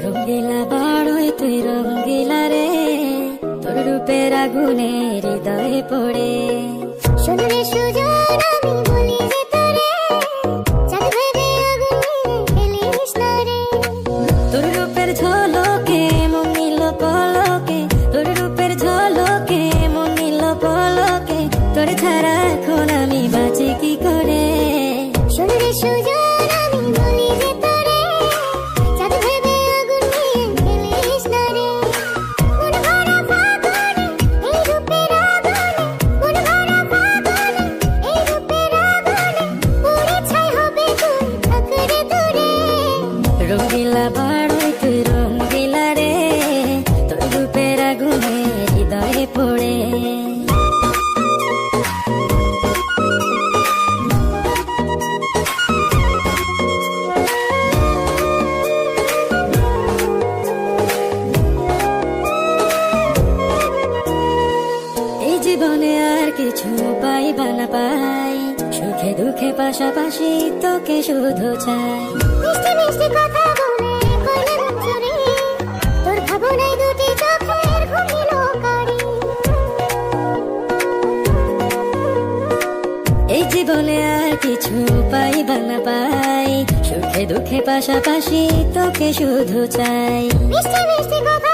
রঙ্গিলা বাড়ই তুই রঙ্গিলা রে, তোর রূপের আগুনে হৃদয়ে পড়ে। শোনরে সুজন আমি বলি যে তোরে, চাঁদ ভেবে আগুন নিয়ে ফেলিস না রে। তোর রূপের ঝলকে মন নিল পলকে, তোর রূপের ঝলকে মন নিল পলকে, তোর ছাড়া এখন আমি বাঁচি কি করে। শোনরে সুজন আমি বলি যে তোরে, চাঁদ ভেবে আগুন নিয়ে ফেলিস না রে। মন ভরা ফাগুনে এই রূপের আগুনে, মন ভরা ফাগুনে এই রূপের আগুনে, পুড়ে ছাই হবে তুই থাক রে দূরে। রঙ্গিলা বাড়ই তুই রঙ্গিলা রে, তোর রূপের আগুনে হৃদয়ে পড়ে। এই জীবনে আর কিছু পাইবা না পাই, সুখে দুঃখে পাশাপাশি তোকে শুধু চাই। মিষ্টি মিষ্টি কথা বলে করলে মন চুরি, তোর ভাবনায় দুটি চোখের ঘুমিল কারি। এই জীবনে আর কিছু পাইবা না পাই, সুখে দুঃখে পাশাপাশি তোকে শুধু চাই। মিষ্টি মিষ্টি কথা